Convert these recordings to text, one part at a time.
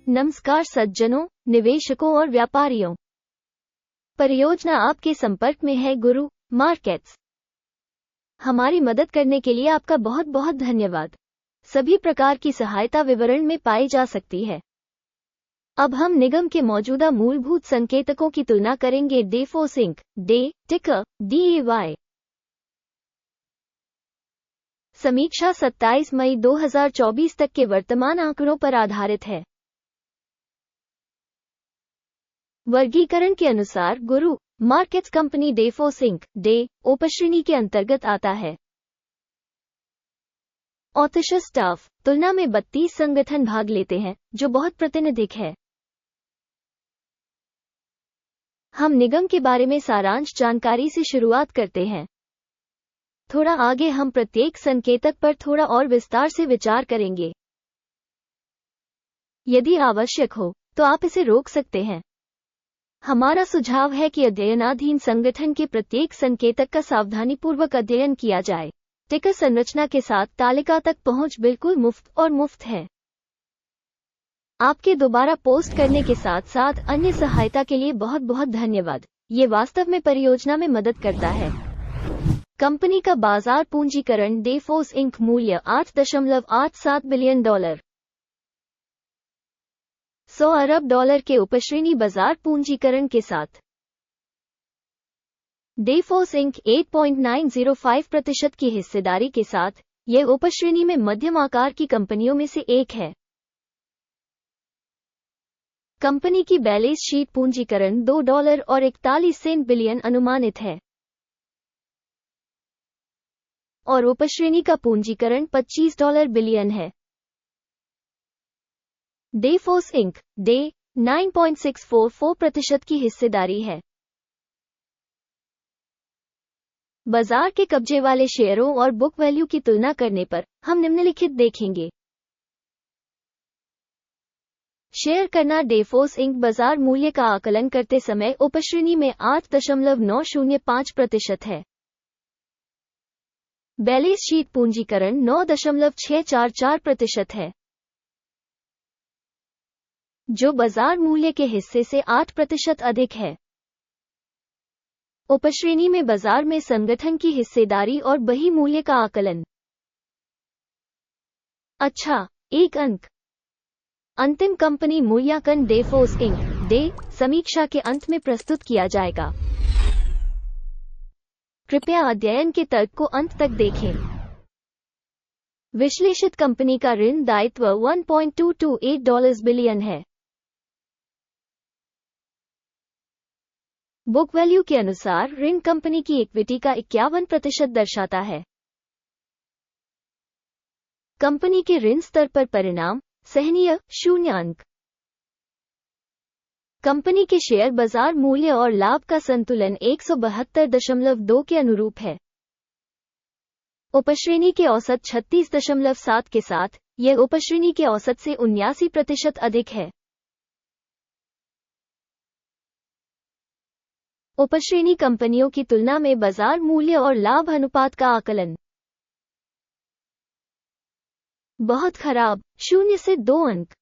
नमस्कार सज्जनों, निवेशकों और व्यापारियों। परियोजना आपके संपर्क में है गुरु मार्केट्स। हमारी मदद करने के लिए आपका बहुत बहुत धन्यवाद। सभी प्रकार की सहायता विवरण में पाई जा सकती है। अब हम निगम के मौजूदा मूलभूत संकेतकों की तुलना करेंगे। डेफोस इंक, डे, टिकर DAY। समीक्षा 27 मई 2024 तक के वर्तमान आंकड़ों पर आधारित है। वर्गीकरण के अनुसार गुरु मार्केट्स कंपनी डेफोस इंक, डे, उपश्रेणी के अंतर्गत आता है। औतश स्टाफ तुलना में 32 संगठन भाग लेते हैं, जो बहुत प्रातिनिधिक है। हम निगम के बारे में सारांश जानकारी से शुरुआत करते हैं। थोड़ा आगे हम प्रत्येक संकेतक पर थोड़ा और विस्तार से विचार करेंगे। यदि आवश्यक हो तो आप इसे रोक सकते हैं। हमारा सुझाव है कि अध्ययनाधीन संगठन के प्रत्येक संकेतक का सावधानीपूर्वक अध्ययन किया जाए। टिकर संरचना के साथ तालिका तक पहुंच बिल्कुल मुफ्त है। आपके दोबारा पोस्ट करने के साथ साथ अन्य सहायता के लिए बहुत बहुत धन्यवाद। ये वास्तव में परियोजना में मदद करता है। कंपनी का बाजार पूंजीकरण डेफोस इंक मूल्य $8.87 बिलियन, $100 अरब के उपश्रेणी बाजार पूंजीकरण के साथ। डेफोस इंक 8.905% की हिस्सेदारी के साथ यह उपश्रेणी में मध्यम आकार की कंपनियों में से एक है। कंपनी की बैलेंस शीट पूंजीकरण $2.41 बिलियन अनुमानित है और उपश्रेणी का पूंजीकरण $25 बिलियन है। डेफोस इंक, डे, 9.644% की हिस्सेदारी है। बाजार के कब्जे वाले शेयरों और बुक वैल्यू की तुलना करने पर हम निम्नलिखित देखेंगे। शेयर करना डेफोस इंक बाजार मूल्य का आकलन करते समय उपश्रेणी में 8.905% है। बैलेंस शीट पूंजीकरण 9.644% है, जो बाजार मूल्य के हिस्से से 8% अधिक है। उपश्रेणी में बाजार में संगठन की हिस्सेदारी और बही मूल्य का आकलन। अच्छा, एक अंक। अंतिम कंपनी मूल्यांकन डेफोस इंक, डे, समीक्षा के अंत में प्रस्तुत किया जाएगा। कृपया अध्ययन के तर्क को अंत तक देखें। विश्लेषित कंपनी का ऋण दायित्व $1.228 बिलियन है। बुक वैल्यू के अनुसार ऋण कंपनी की इक्विटी का 51% दर्शाता है। कंपनी के ऋण स्तर पर परिणाम सहनीय 0 अंक। कंपनी के शेयर बाजार मूल्य और लाभ का संतुलन 172.2 के अनुरूप है। उपश्रेणी के औसत 36.7 के साथ यह उपश्रेणी के औसत से 79% अधिक है। उपश्रेणी कंपनियों की तुलना में बाजार मूल्य और लाभ अनुपात का आकलन। बहुत खराब, 0 से 2 अंक।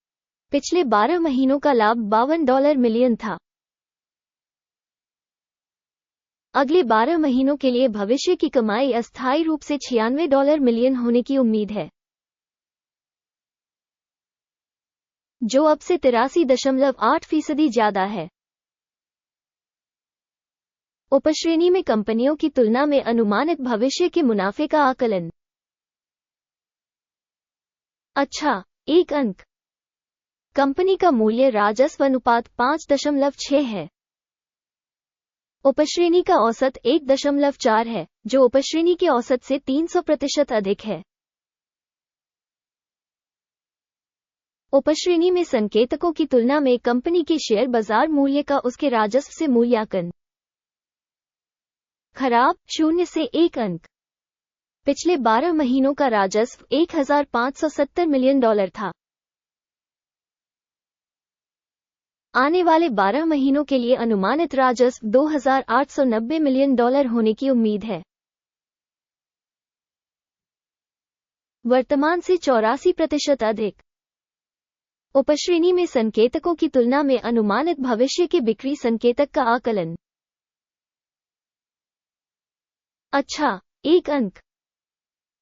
पिछले 12 महीनों का लाभ $52 मिलियन था। अगले 12 महीनों के लिए भविष्य की कमाई अस्थायी रूप से $96 मिलियन होने की उम्मीद है, जो अब से 83.8% ज्यादा है। उपश्रेणी में कंपनियों की तुलना में अनुमानित भविष्य के मुनाफे का आकलन। अच्छा, एक अंक। कंपनी का मूल्य राजस्व अनुपात 5.6 है। उपश्रेणी का औसत 1.4 है, जो उपश्रेणी के औसत से 300% अधिक है। उपश्रेणी में संकेतकों की तुलना में कंपनी के शेयर बाजार मूल्य का उसके राजस्व से मूल्यांकन। खराब, 0 से 1 अंक। पिछले 12 महीनों का राजस्व $1,570 मिलियन था। आने वाले 12 महीनों के लिए अनुमानित राजस्व $2,890 मिलियन होने की उम्मीद है। वर्तमान से 84% अधिक। उपश्रेणी में संकेतकों की तुलना में अनुमानित भविष्य के बिक्री संकेतक का आकलन। अच्छा, 1 अंक।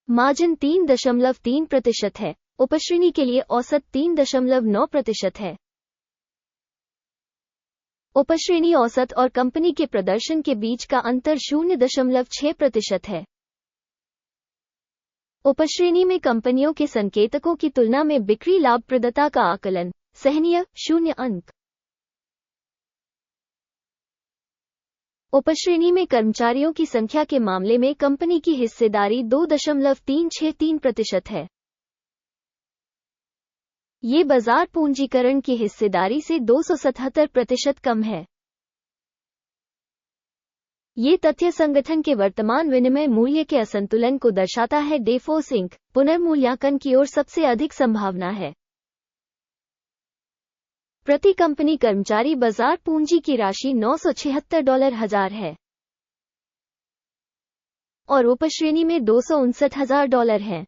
मार्जिन 3.3% है। उपश्रेणी के लिए औसत 3.9% है। उपश्रेणी औसत और कंपनी के प्रदर्शन के बीच का अंतर 0.6% है। उपश्रेणी में कंपनियों के संकेतकों की तुलना में बिक्री लाभप्रदता का आकलन। सहनीय 0 अंक। उपश्रेणी में कर्मचारियों की संख्या के मामले में कंपनी की हिस्सेदारी 2.363% है। ये बाजार पूंजीकरण की हिस्सेदारी से 277% कम है। ये तथ्य संगठन के वर्तमान विनिमय मूल्य के असंतुलन को दर्शाता है। डेफोस इंक पुनर्मूल्यांकन की ओर सबसे अधिक संभावना है। प्रति कंपनी कर्मचारी बाजार पूंजी की राशि $976,000 है और उपश्रेणी में $259,000 है।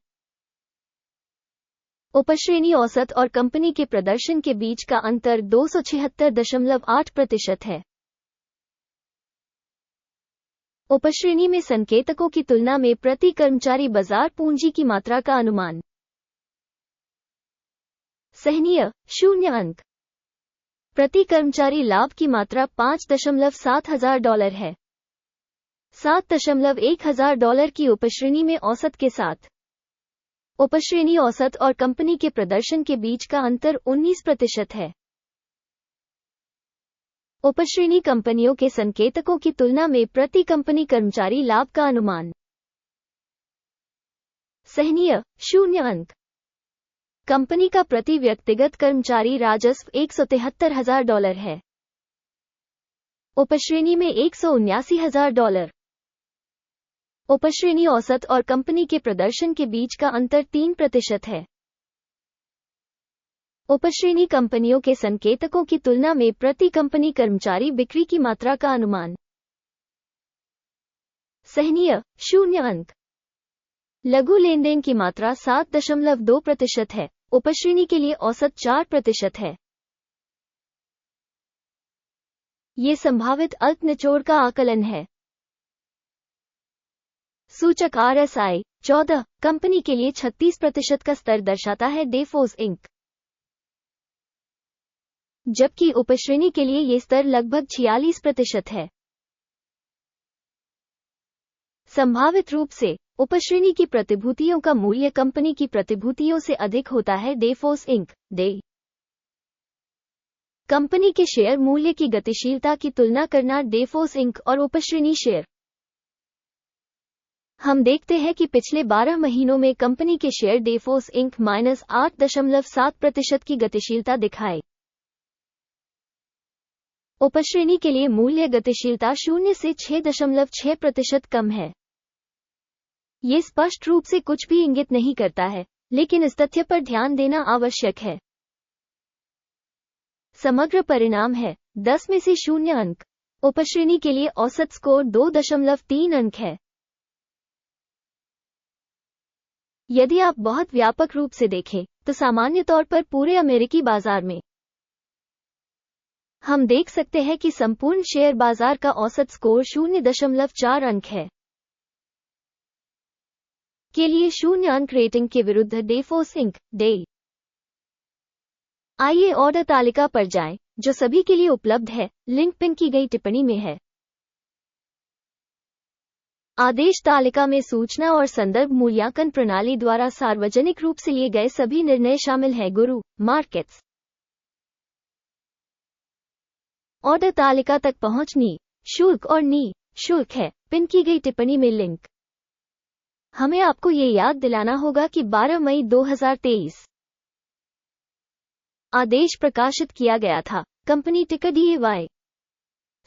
उपश्रेणी औसत और कंपनी के प्रदर्शन के बीच का अंतर 276.8% है। उपश्रेणी में संकेतकों की तुलना में प्रति कर्मचारी बाजार पूंजी की मात्रा का अनुमान। सहनीय 0 अंक। प्रति कर्मचारी लाभ की मात्रा $5,700 है। $7,100 की उपश्रेणी में औसत के साथ। उपश्रेणी औसत और कंपनी के प्रदर्शन के बीच का अंतर 19% है। उपश्रेणी कंपनियों के संकेतकों की तुलना में प्रति कंपनी कर्मचारी लाभ का अनुमान। सहनीय 0 अंक। कंपनी का प्रति व्यक्तिगत कर्मचारी राजस्व $173,000 है। उपश्रेणी में $179,000। उपश्रेणी औसत और कंपनी के प्रदर्शन के बीच का अंतर 3% है। उपश्रेणी कंपनियों के संकेतकों की तुलना में प्रति कंपनी कर्मचारी बिक्री की मात्रा का अनुमान। सहनीय 0 अंक। लघु लेनदेन की मात्रा 7.2% है। उपश्रेणी के लिए औसत 4% है। ये संभावित अल्प निचोड़ का आकलन है। सूचक RSI 14 कंपनी के लिए 36% का स्तर दर्शाता है। डेफोस इंक। जबकि उपश्रेणी के लिए ये स्तर लगभग 46% है। संभावित रूप से उपश्रेणी की प्रतिभूतियों का मूल्य कंपनी की प्रतिभूतियों से अधिक होता है। डेफोस इंक। डे कंपनी के शेयर मूल्य की गतिशीलता की तुलना करना। डेफोस इंक और उपश्रेणी शेयर। हम देखते हैं कि पिछले 12 महीनों में कंपनी के शेयर डेफोस इंक -8.7% की गतिशीलता दिखाए। उपश्रेणी के लिए मूल्य गतिशीलता 0 से 6.6% कम है। ये स्पष्ट रूप से कुछ भी इंगित नहीं करता है, लेकिन इस तथ्य पर ध्यान देना आवश्यक है। समग्र परिणाम है 10 में से 0 अंक। उपश्रेणी के लिए औसत स्कोर 2.3 अंक है। यदि आप बहुत व्यापक रूप से देखें तो सामान्य तौर पर पूरे अमेरिकी बाजार में हम देख सकते हैं कि संपूर्ण शेयर बाजार का औसत स्कोर 0.4 अंक है। के लिए 0 अंक रेटिंग के विरुद्ध डेफोस इंक। डे आइए ऑर्डर तालिका पर जाएं, जो सभी के लिए उपलब्ध है। लिंक पिन की गई टिप्पणी में है। आदेश तालिका में सूचना और संदर्भ मूल्यांकन प्रणाली द्वारा सार्वजनिक रूप से लिए गए सभी निर्णय शामिल हैं। गुरु मार्केट्स। ऑर्डर तालिका तक पहुंचनी शुल्क और नी शुल्क है। पिन की गई टिप्पणी में लिंक। हमें आपको ये याद दिलाना होगा कि 12 मई 2023 आदेश प्रकाशित किया गया था। कंपनी टिकर DAY।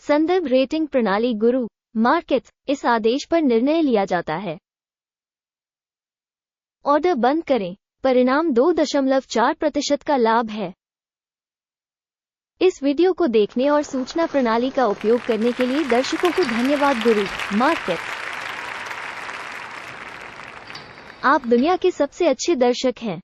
संदर्भ रेटिंग प्रणाली गुरु मार्केट्स। इस आदेश पर निर्णय लिया जाता है। ऑर्डर बंद करें। परिणाम 2.4% का लाभ है। इस वीडियो को देखने और सूचना प्रणाली का उपयोग करने के लिए दर्शकों को धन्यवाद। गुरु मार्केट्स। आप दुनिया के सबसे अच्छे दर्शक हैं।